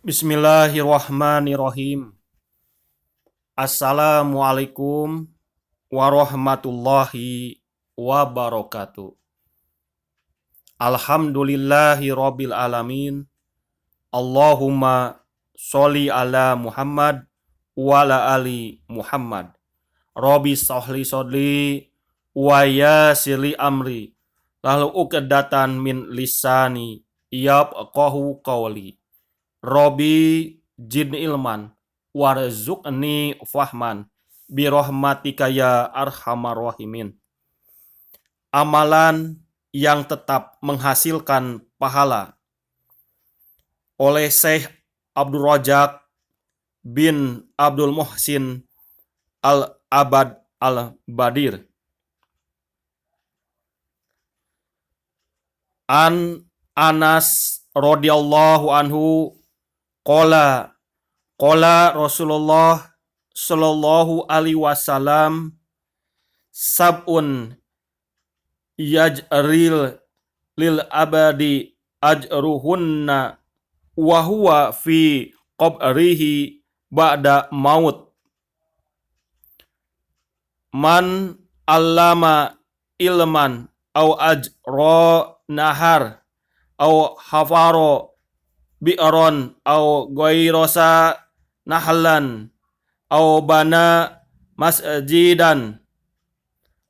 Bismillahirrahmanirrahim. Assalamualaikum warahmatullahi wabarakatuh. Alhamdulillahi rabbil alamin. Allahumma sholli ala Muhammad wa ala ali Muhammad. Rabbi sholli sholli wa yassirli amri. Lalu uqdatan min lisani yafqahu qawli. Robi jin ilman warzuqni fahman birahmatika ya arhamar rahimin. Amalan yang tetap menghasilkan pahala oleh Syekh Abdul Razak bin Abdul Muhsin Al-Abad Al-Badir. An Anas radhiyallahu anhu Qala Rasulullah sallallahu alaihi wasallam sab'un yajril lil abadi ajruhunna wa huwa fi qabrihi ba'da maut. Man allama ilman au ajra nahar au hafaro bi'ron au goirosa nahlan au bana masjidan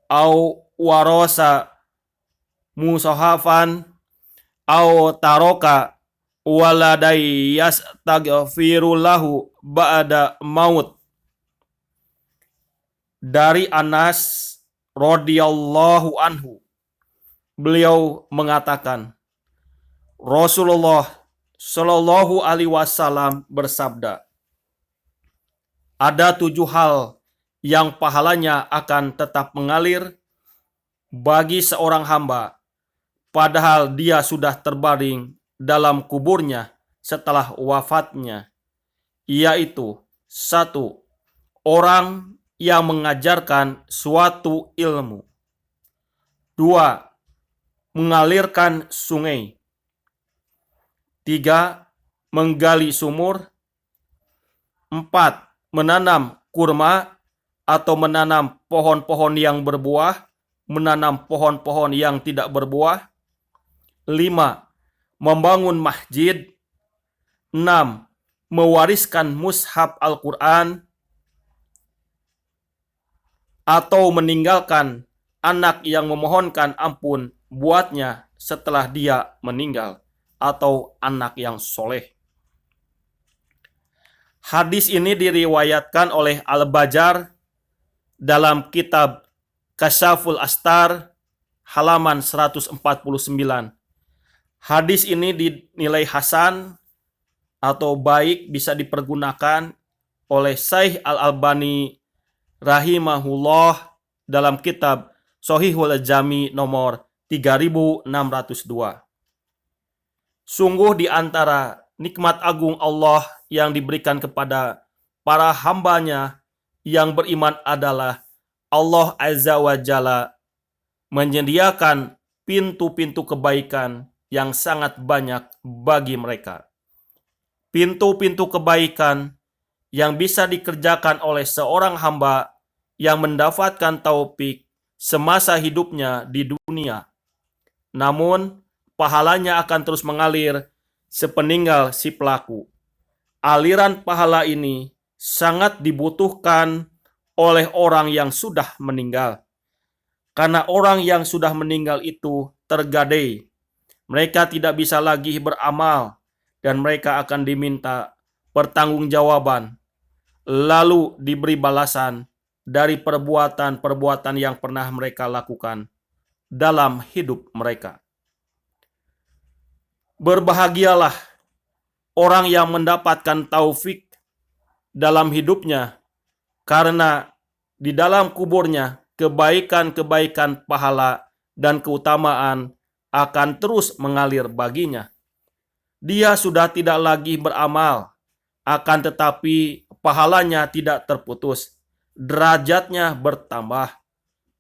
au warosa musahafan au taroka waladai yastaghfirullahu ba'da maut. Dari Anas radhiyallahu anhu, beliau mengatakan, Rasulullah Shallallahu alaihi wasallam bersabda, ada 7 hal yang pahalanya akan tetap mengalir bagi seorang hamba padahal dia sudah terbaring dalam kuburnya setelah wafatnya, yaitu 1. Orang yang mengajarkan suatu ilmu. 2. Mengalirkan sungai. 3. Menggali sumur. 4. Menanam kurma atau menanam pohon-pohon yang berbuah, menanam pohon-pohon yang tidak berbuah. 5. Membangun masjid. 6. Mewariskan mushaf Al-Quran atau meninggalkan anak yang memohonkan ampun buatnya setelah dia meninggal, atau anak yang soleh. Hadis ini diriwayatkan oleh Al-Bajar dalam kitab Kasyaful Astar halaman 149. Hadis ini dinilai hasan atau baik, bisa dipergunakan oleh Syekh Al-Albani rahimahullah dalam kitab Shahihul Jami nomor 3602. Sungguh di antara nikmat agung Allah yang diberikan kepada para hambanya yang beriman adalah Allah Azza wa Jalla menyediakan pintu-pintu kebaikan yang sangat banyak bagi mereka. Pintu-pintu kebaikan yang bisa dikerjakan oleh seorang hamba yang mendapatkan taufik semasa hidupnya di dunia. Namun, pahalanya akan terus mengalir sepeninggal si pelaku. Aliran pahala ini sangat dibutuhkan oleh orang yang sudah meninggal. Karena orang yang sudah meninggal itu tergadai. Mereka tidak bisa lagi beramal dan mereka akan diminta pertanggungjawaban, lalu diberi balasan dari perbuatan-perbuatan yang pernah mereka lakukan dalam hidup mereka. Berbahagialah orang yang mendapatkan taufik dalam hidupnya, karena di dalam kuburnya kebaikan-kebaikan pahala dan keutamaan akan terus mengalir baginya. Dia sudah tidak lagi beramal, akan tetapi pahalanya tidak terputus, derajatnya bertambah,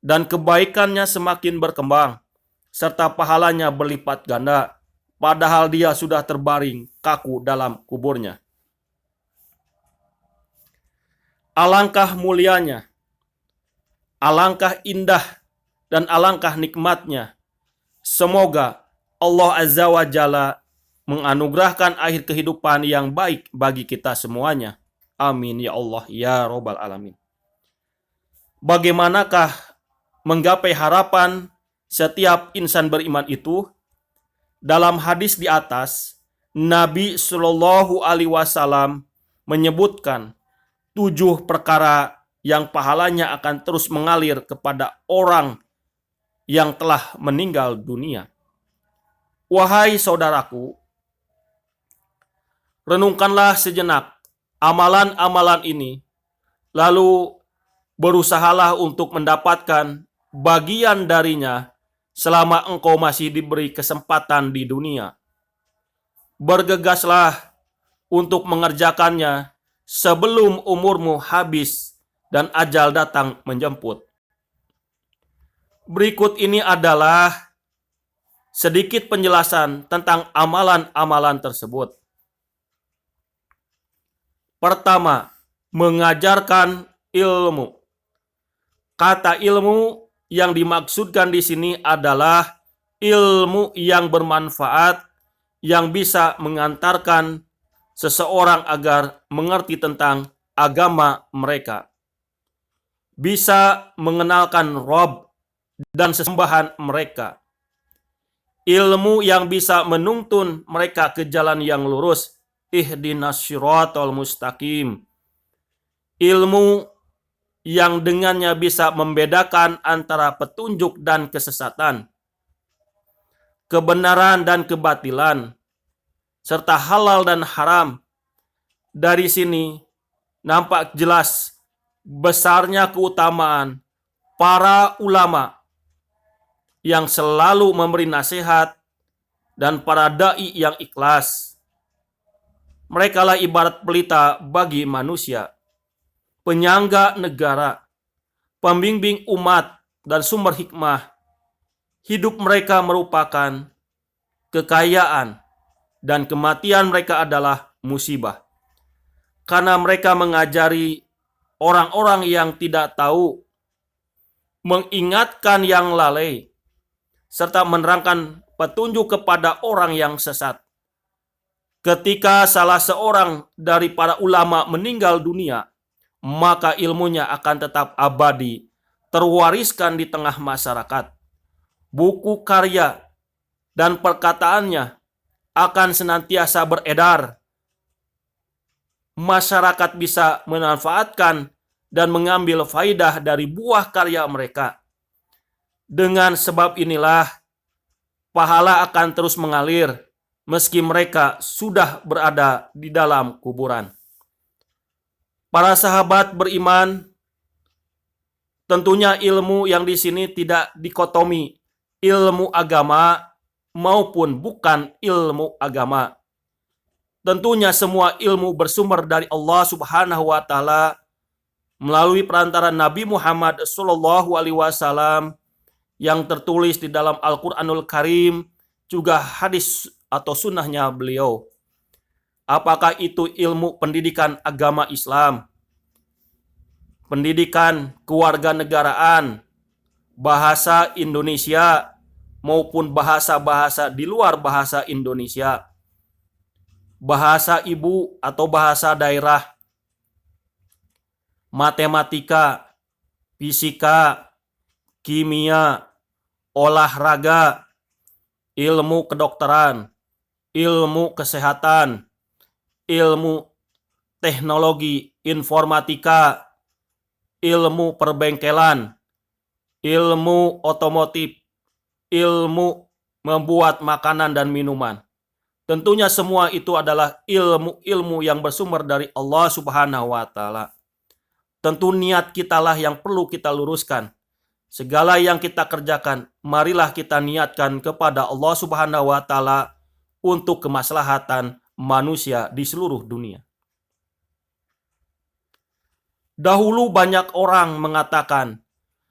dan kebaikannya semakin berkembang, serta pahalanya berlipat ganda, padahal dia sudah terbaring kaku dalam kuburnya. Alangkah mulianya, alangkah indah, dan alangkah nikmatnya. Semoga Allah Azza wa Jalla menganugerahkan akhir kehidupan yang baik bagi kita semuanya. Amin ya Allah ya Robbal Alamin. Bagaimanakah menggapai harapan setiap insan beriman itu? Dalam hadis di atas, Nabi Shallallahu Alaihi Wasallam menyebutkan 7 perkara yang pahalanya akan terus mengalir kepada orang yang telah meninggal dunia. Wahai saudaraku, renungkanlah sejenak amalan-amalan ini, lalu berusahalah untuk mendapatkan bagian darinya selama engkau masih diberi kesempatan di dunia. Bergegaslah untuk mengerjakannya sebelum umurmu habis dan ajal datang menjemput. Berikut ini adalah sedikit penjelasan tentang amalan-amalan tersebut. Pertama, mengajarkan ilmu. Kata ilmu yang dimaksudkan di sini adalah ilmu yang bermanfaat, yang bisa mengantarkan seseorang agar mengerti tentang agama mereka, bisa mengenalkan Rob dan sesembahan mereka, ilmu yang bisa menuntun mereka ke jalan yang lurus, ihdinas syiratal mustaqim, ilmu yang dengannya bisa membedakan antara petunjuk dan kesesatan, kebenaran dan kebatilan, serta halal dan haram. Dari sini nampak jelas besarnya keutamaan para ulama yang selalu memberi nasihat dan para dai yang ikhlas. Mereka lah ibarat pelita bagi manusia, penyangga negara, pembimbing umat, dan sumber hikmah. Hidup mereka merupakan kekayaan dan kematian mereka adalah musibah. Karena mereka mengajari orang-orang yang tidak tahu, mengingatkan yang lalai, serta menerangkan petunjuk kepada orang yang sesat. Ketika salah seorang dari para ulama meninggal dunia, maka ilmunya akan tetap abadi, terwariskan di tengah masyarakat. Buku karya dan perkataannya akan senantiasa beredar. Masyarakat bisa memanfaatkan dan mengambil faidah dari buah karya mereka. Dengan sebab inilah, pahala akan terus mengalir meski mereka sudah berada di dalam kuburan. Para sahabat beriman, tentunya ilmu yang di sini tidak dikotomi ilmu agama maupun bukan ilmu agama. Tentunya semua ilmu bersumber dari Allah Subhanahu wa taala melalui perantara Nabi Muhammad Shallallahu alaihi wasallam yang tertulis di dalam Al-Qur'anul Karim, juga hadis atau sunnahnya beliau. Apakah itu ilmu pendidikan agama Islam, pendidikan kewarganegaraan, bahasa Indonesia, maupun bahasa-bahasa di luar bahasa Indonesia, bahasa ibu atau bahasa daerah, matematika, fisika, kimia, olahraga, ilmu kedokteran, ilmu kesehatan, ilmu teknologi informatika, ilmu perbengkelan, ilmu otomotif, ilmu membuat makanan dan minuman. Tentunya semua itu adalah ilmu-ilmu yang bersumber dari Allah Subhanahu wa taala. Tentu niat kitalah yang perlu kita luruskan. Segala yang kita kerjakan, marilah kita niatkan kepada Allah Subhanahu wa taala untuk kemaslahatan manusia di seluruh dunia. Dahulu banyak orang mengatakan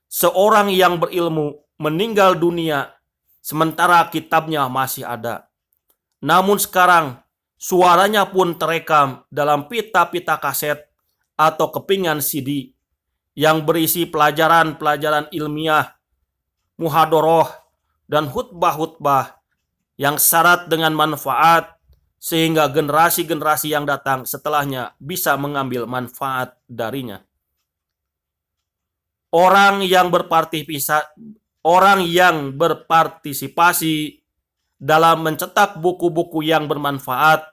seorang yang berilmu meninggal dunia sementara kitabnya masih ada. Namun sekarang suaranya pun terekam dalam pita-pita kaset atau kepingan CD yang berisi pelajaran-pelajaran ilmiah, muhadoroh, dan khutbah-khutbah yang syarat dengan manfaat sehingga generasi-generasi yang datang setelahnya bisa mengambil manfaat darinya. Orang yang berpartisipasi dalam mencetak buku-buku yang bermanfaat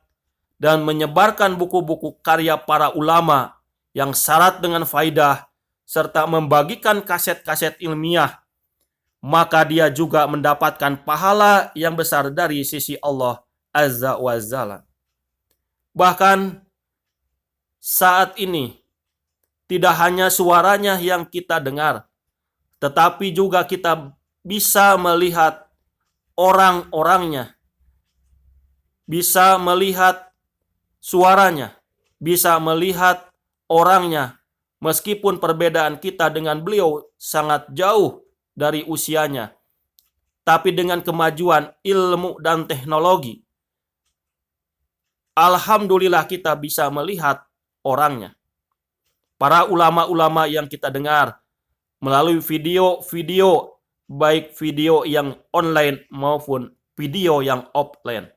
dan menyebarkan buku-buku karya para ulama yang syarat dengan faidah serta membagikan kaset-kaset ilmiah, maka dia juga mendapatkan pahala yang besar dari sisi Allah Azza wa Jalla. Bahkan saat ini tidak hanya suaranya yang kita dengar, tetapi juga kita bisa melihat orang-orangnya, bisa melihat suaranya, bisa melihat orangnya, meskipun perbedaan kita dengan beliau sangat jauh dari usianya. Tapi dengan kemajuan ilmu dan teknologi, alhamdulillah kita bisa melihat orangnya. Para ulama-ulama yang kita dengar melalui video-video, baik video yang online maupun video yang offline.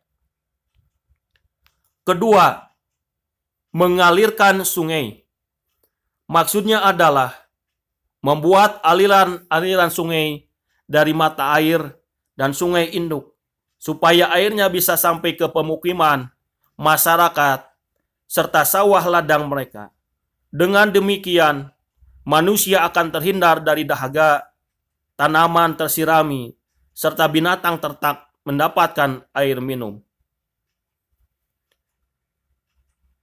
Kedua, mengalirkan sungai. Maksudnya adalah membuat aliran sungai dari mata air dan sungai induk, supaya airnya bisa sampai ke pemukiman, masyarakat, serta sawah ladang mereka. Dengan demikian, manusia akan terhindar dari dahaga, tanaman tersirami, serta binatang ternak mendapatkan air minum.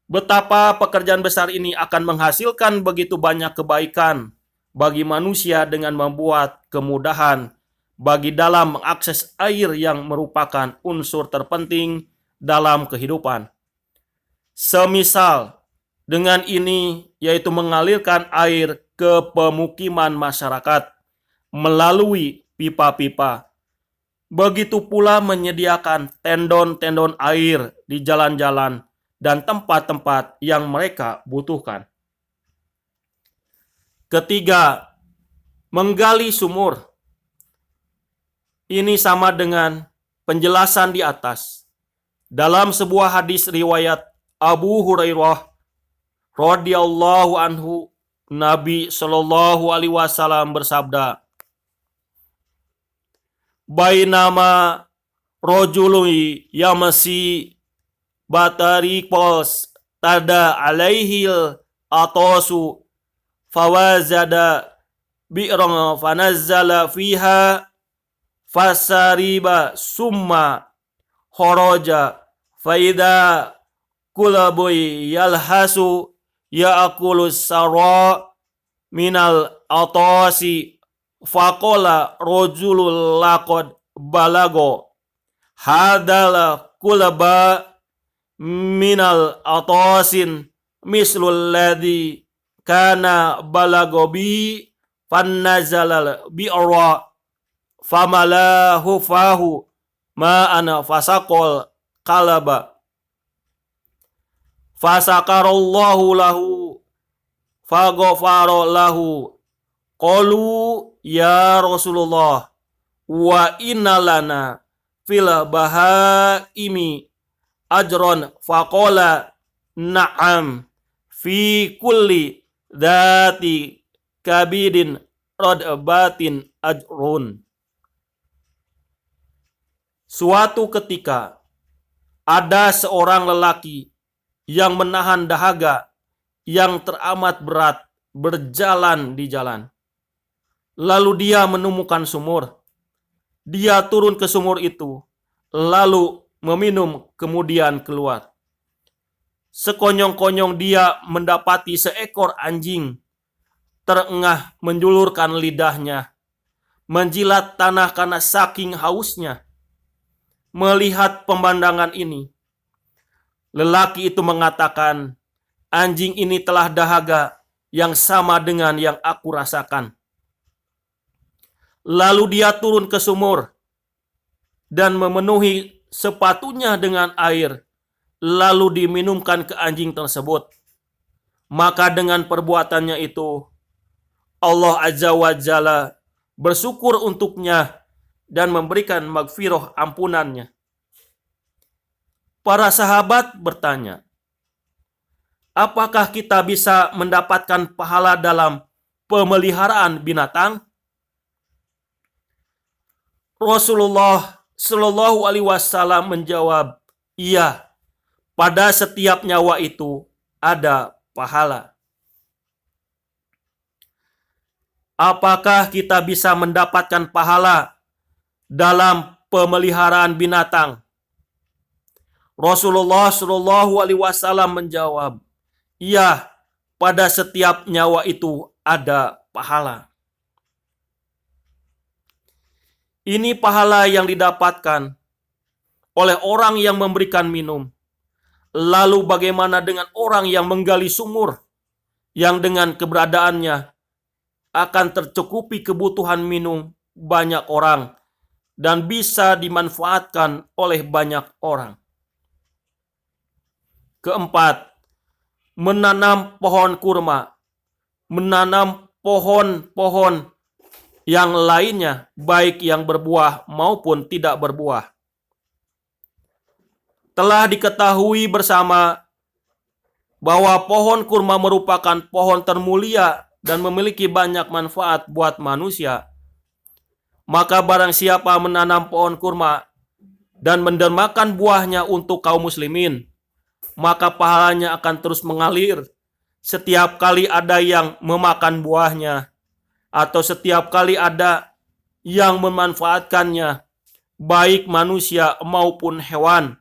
Betapa pekerjaan besar ini akan menghasilkan begitu banyak kebaikan bagi manusia dengan membuat kemudahan bagi dalam mengakses air yang merupakan unsur terpenting dalam kehidupan. Semisal dengan ini, yaitu mengalirkan air ke pemukiman masyarakat melalui pipa-pipa. Begitu pula menyediakan tendon-tendon air di jalan-jalan dan tempat-tempat yang mereka butuhkan. Ketiga, menggali sumur. Ini sama dengan penjelasan di atas. Dalam sebuah hadis riwayat Abu Hurairah radhiyallahu anhu, Nabi Shallallahu alaihi wasallam bersabda, "Bainama rajulun yamsi batariqos tada alaihil atasu fawazada bi'ran fanazzala fiha fasariba summa kharaja faida kulaboy yalhasu ya'kulus sarra minal atasi faqala rajulul laqad balago hadal kulaba minal atasin mislul ladhi kana balago bi fannazalal bi'ra famalahu fahu ma'ana fasaqol qalaba fasakarallahu lahu faghafara lahu qalu ya Rasulullah wa inna lana fil bahaimi ajron faqala na'am fi kulli dhati kabidin radbatin ajrun. Suatu ketika ada seorang lelaki yang menahan dahaga yang teramat berat berjalan di jalan. Lalu dia menemukan sumur. Dia turun ke sumur itu, lalu meminum kemudian keluar. Sekonyong-konyong dia mendapati seekor anjing terengah menjulurkan lidahnya, menjilat tanah karena saking hausnya. Melihat pemandangan ini, lelaki itu mengatakan, anjing ini telah dahaga yang sama dengan yang aku rasakan. Lalu dia turun ke sumur dan memenuhi sepatunya dengan air, lalu diminumkan ke anjing tersebut. maka dengan perbuatannya itu Allah Azza wa Jalla bersyukur untuknya dan memberikan magfirah ampunannya. Para sahabat bertanya, apakah kita bisa mendapatkan pahala dalam pemeliharaan binatang? Rasulullah Shallallahu Alaihi Wasallam menjawab, iya, pada setiap nyawa itu ada pahala. Apakah kita bisa mendapatkan pahala dalam pemeliharaan binatang? Rasulullah Shallallahu Alaihi Wasallam menjawab, iya, pada setiap nyawa itu ada pahala. Ini pahala yang didapatkan oleh orang yang memberikan minum. Lalu bagaimana dengan orang yang menggali sumur yang dengan keberadaannya akan tercukupi kebutuhan minum banyak orang dan bisa dimanfaatkan oleh banyak orang. Keempat, menanam pohon kurma, menanam pohon-pohon yang lainnya, baik yang berbuah maupun tidak berbuah. Telah diketahui bersama bahwa pohon kurma merupakan pohon termulia dan memiliki banyak manfaat buat manusia. Maka barang siapa menanam pohon kurma dan mendermakan buahnya untuk kaum muslimin, maka pahalanya akan terus mengalir setiap kali ada yang memakan buahnya, atau setiap kali ada yang memanfaatkannya, baik manusia maupun hewan.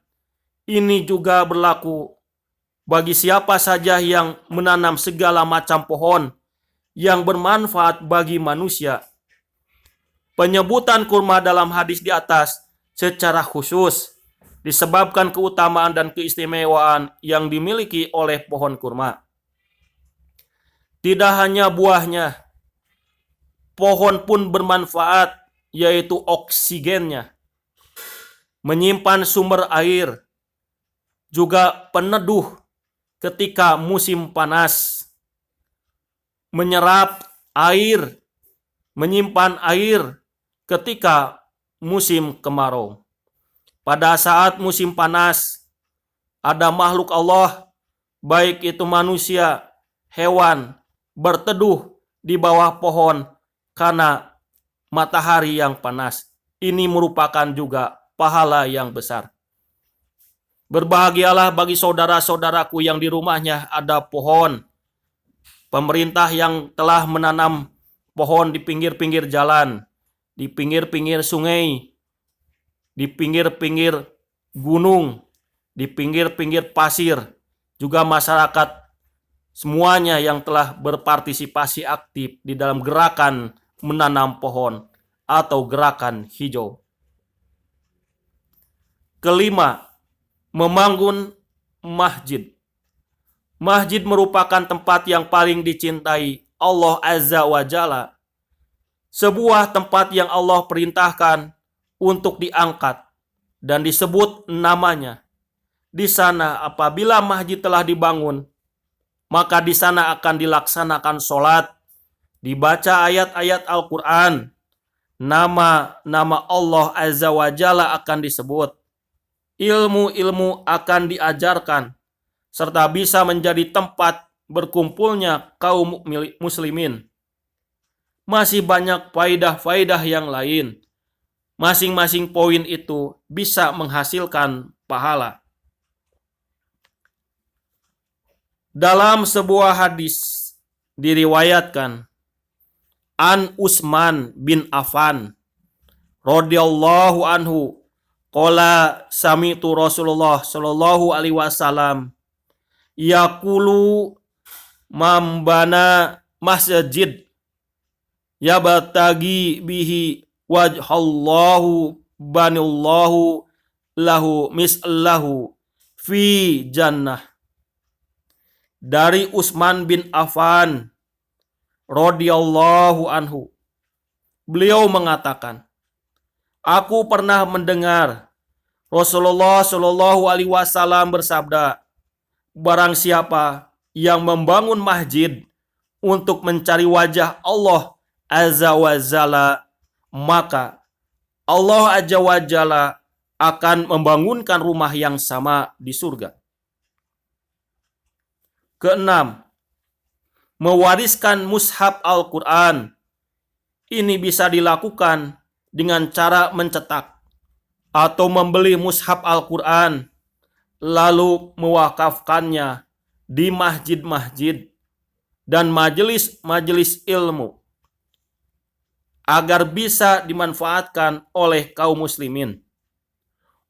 Ini juga berlaku bagi siapa saja yang menanam segala macam pohon yang bermanfaat bagi manusia. Penyebutan kurma dalam hadis di atas secara khusus disebabkan keutamaan dan keistimewaan yang dimiliki oleh pohon kurma. Tidak hanya buahnya, pohon pun bermanfaat, yaitu oksigennya, menyimpan sumber air, juga peneduh ketika musim panas, menyerap air, menyimpan air ketika musim kemarau. Pada saat musim panas, ada makhluk Allah, baik itu manusia, hewan, berteduh di bawah pohon karena matahari yang panas. Ini merupakan juga pahala yang besar. Berbahagialah bagi saudara-saudaraku yang di rumahnya ada pohon. Pemerintah yang telah menanam pohon di pinggir-pinggir jalan, di pinggir-pinggir sungai, di pinggir-pinggir gunung, di pinggir-pinggir pasir, juga masyarakat semuanya yang telah berpartisipasi aktif di dalam gerakan menanam pohon atau gerakan hijau. Kelima, membangun masjid. Masjid merupakan tempat yang paling dicintai Allah Azza wa Jalla. Sebuah tempat yang Allah perintahkan untuk diangkat dan disebut namanya. Di sana apabila masjid telah dibangun, maka di sana akan dilaksanakan sholat, dibaca ayat-ayat Al-Quran, nama-nama Allah Azza wa Jalla akan disebut, ilmu-ilmu akan diajarkan, serta bisa menjadi tempat berkumpulnya kaum muslimin. Masih banyak faidah-faidah yang lain. Masing-masing poin itu bisa menghasilkan pahala. Dalam sebuah hadis diriwayatkan an Utsman bin Affan radhiyallahu anhu qala sami'tu Rasulullah sallallahu alaihi wasallam yaqulu mambana masjid yabtagi bihi wajhallahu banillahu lahu mislahu fi jannah. Dari Utsman bin Affan radhiyallahu anhu, beliau mengatakan, aku pernah mendengar Rasulullah Shallallahu alaihi wasallam bersabda, barang siapa yang membangun masjid untuk mencari wajah Allah Azza wa Jalla, maka Allah Azza wa Jalla akan membangunkan rumah yang sama di surga. Keenam, mewariskan mushaf Al-Quran. Ini bisa dilakukan dengan cara mencetak atau membeli mushaf Al-Quran, lalu mewakafkannya di masjid-masjid dan majelis-majelis ilmu agar bisa dimanfaatkan oleh kaum muslimin.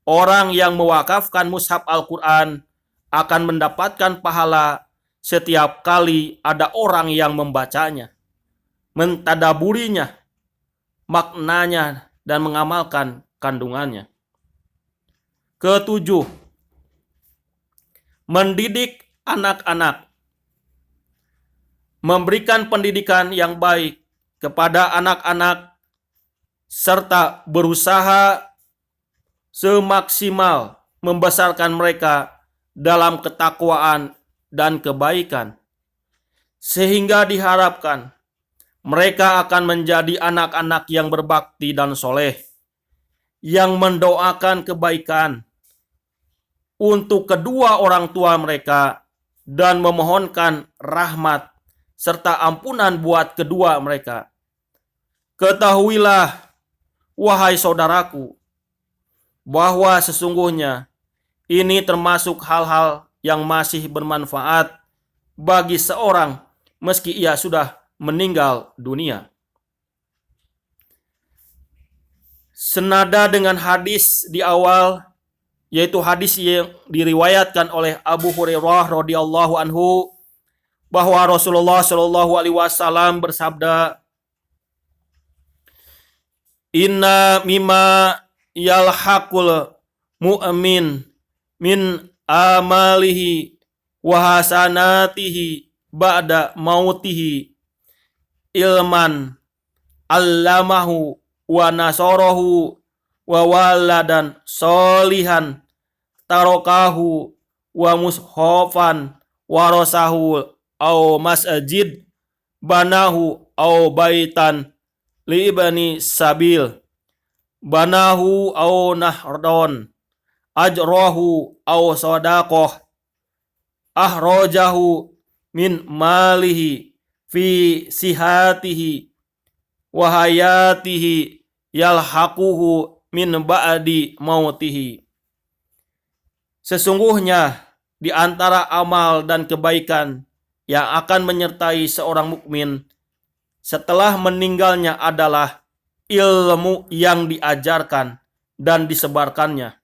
Orang yang mewakafkan mushaf Al-Quran akan mendapatkan pahala setiap kali ada orang yang membacanya, mentadaburinya, maknanya, dan mengamalkan kandungannya. Ketujuh, mendidik anak-anak. Memberikan pendidikan yang baik kepada anak-anak serta berusaha semaksimal membesarkan mereka dalam ketakwaan dan kebaikan, sehingga diharapkan mereka akan menjadi anak-anak yang berbakti dan soleh, yang mendoakan kebaikan untuk kedua orang tua mereka dan memohonkan rahmat serta ampunan buat kedua mereka. Ketahuilah, wahai saudaraku, bahwa sesungguhnya ini termasuk hal-hal yang masih bermanfaat bagi seorang meski ia sudah meninggal dunia. Senada dengan hadis di awal, yaitu hadis yang diriwayatkan oleh Abu Hurairah radhiyallahu anhu, bahwa Rasulullah Shallallahu alaihi wasallam bersabda, "Inna mimma yalhaqul mu'min min amalihi wa hasanatihi ba'da mautihi ilman allamahu wa nasarahu wa waladan solihan tarokahu wa mushafan warasahu au masjid banahu au baitan li ibni sabil banahu au nahdon ajrahu au sadaqah ahrajahu min malihi fi sihatihi wa hayatihi yalhaquhu min ba'di mautihi." Sesungguhnya di antara amal dan kebaikan yang akan menyertai seorang mukmin setelah meninggalnya adalah ilmu yang diajarkan dan disebarkannya,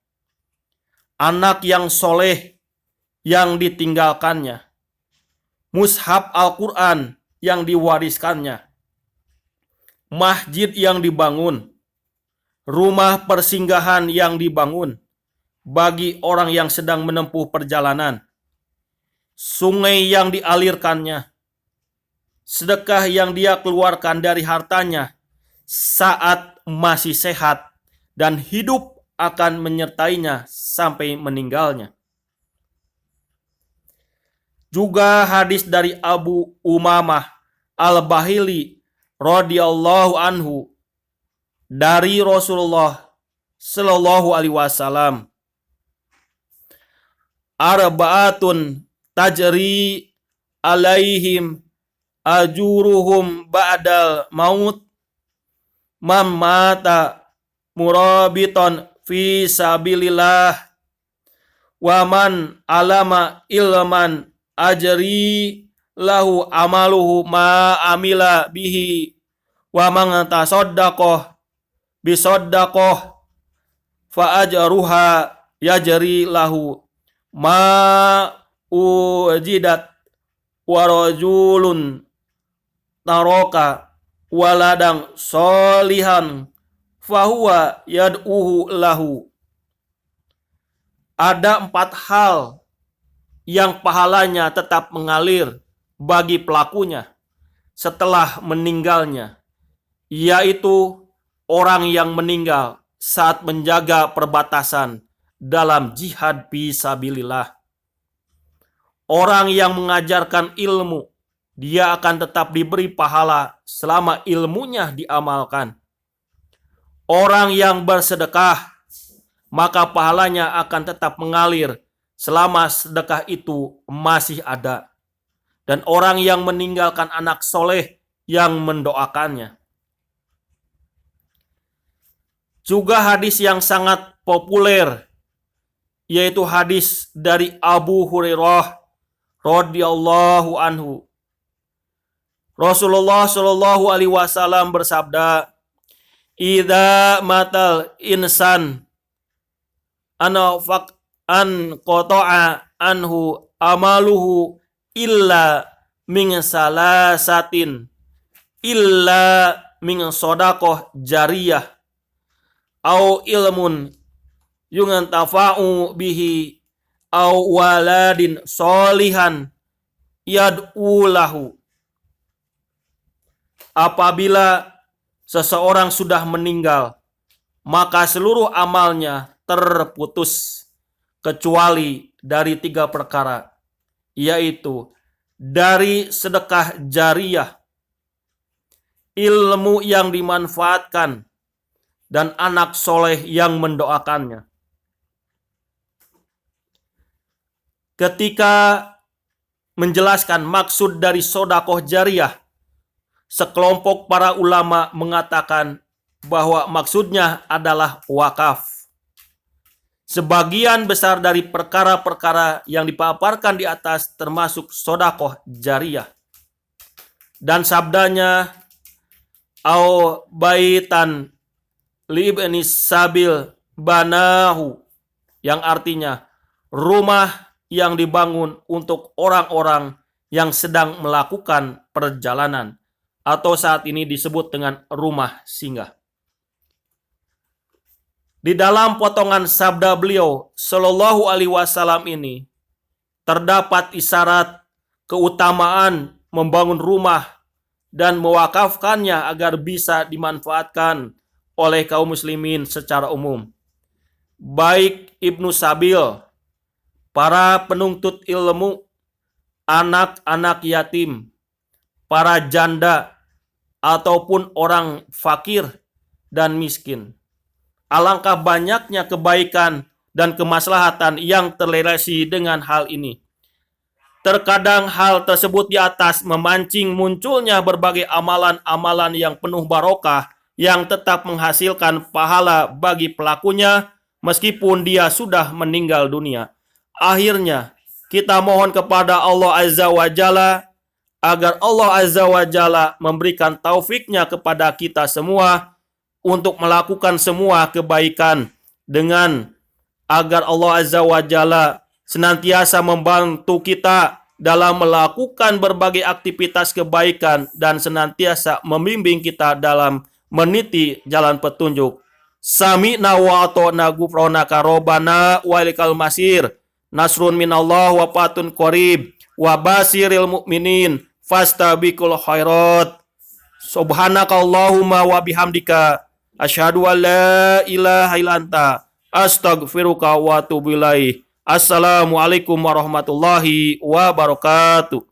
anak yang soleh yang ditinggalkannya, mushaf Al-Quran yang diwariskannya, masjid yang dibangun, rumah persinggahan yang dibangun bagi orang yang sedang menempuh perjalanan, sungai yang dialirkannya, sedekah yang dia keluarkan dari hartanya saat masih sehat dan hidup akan menyertainya sampai meninggalnya. Juga hadis dari Abu Umamah Al-Bahili radhiyallahu anhu dari Rasulullah Shallallahu alaihi wasallam, "Arba'atun tajri alaihim ajuruhum ba'dal maut, man mata murabiton fi sabilillah, wa man alama ilman ajri lahu amaluhu ma amila bihi, wa man tasaddaqah bisaddaqah fa ajruha yajri lahu ma ujidat wa rajulun taroka waladang solihan fahuwa yad'uhu lahu." Ada 4 hal yang pahalanya tetap mengalir bagi pelakunya setelah meninggalnya, yaitu orang yang meninggal saat menjaga perbatasan dalam jihad fisabilillah, Orang yang mengajarkan ilmu, dia akan tetap diberi pahala selama ilmunya diamalkan. Orang yang bersedekah, maka pahalanya akan tetap mengalir selama sedekah itu masih ada. Dan orang yang meninggalkan anak soleh yang mendoakannya. Juga hadis yang sangat populer, yaitu hadis dari Abu Hurairah radhiyallahu anhu. Rasulullah Shallallahu alaihi wasallam bersabda, "Idza matal insan an qata'a anhu amaluhu illa min salasatin illa min shadaqah jariyah au ilmun yuntafa'u bihi au waladin solihan yad'u lahu." Apabila seseorang sudah meninggal, maka seluruh amalnya terputus kecuali dari 3 perkara, yaitu dari sedekah jariyah, ilmu yang dimanfaatkan, dan anak soleh yang mendoakannya. Ketika menjelaskan maksud dari sodakoh jariyah, sekelompok para ulama mengatakan bahwa maksudnya adalah wakaf. Sebagian besar dari perkara-perkara yang dipaparkan di atas termasuk sodakoh jariyah. Dan sabdanya, au baitan libni sabil banahu, yang artinya rumah yang dibangun untuk orang-orang yang sedang melakukan perjalanan, atau saat ini disebut dengan rumah singgah. Di dalam potongan sabda beliau Shallallahu alaihi wasallam ini terdapat isyarat keutamaan membangun rumah dan mewakafkannya agar bisa dimanfaatkan oleh kaum muslimin secara umum. Baik Ibnu Sabil, para penuntut ilmu, anak-anak yatim, para janda, ataupun orang fakir dan miskin. Alangkah banyaknya kebaikan dan kemaslahatan yang terrelasi dengan hal ini. Terkadang hal tersebut di atas memancing munculnya berbagai amalan-amalan yang penuh barokah yang tetap menghasilkan pahala bagi pelakunya meskipun dia sudah meninggal dunia. Akhirnya, kita mohon kepada Allah Azza wa Jalla agar Allah Azza wa Jalla memberikan taufiknya kepada kita semua untuk melakukan semua kebaikan, dengan agar Allah Azza wa Jalla senantiasa membantu kita dalam melakukan berbagai aktivitas kebaikan dan senantiasa membimbing kita dalam meniti jalan petunjuk. Sami'na wa ata'na ghufranaka rabbana wa ilaikal masir. Nasrun minallah wa fatun qarib wa basiril mu'minin fastabiqul khairat. Subhanakallahumma wa bihamdika asyhadu an la ilaha illa anta astaghfiruka wa atubu ilaik. Assalamualaikum warahmatullahi wabarakatuh.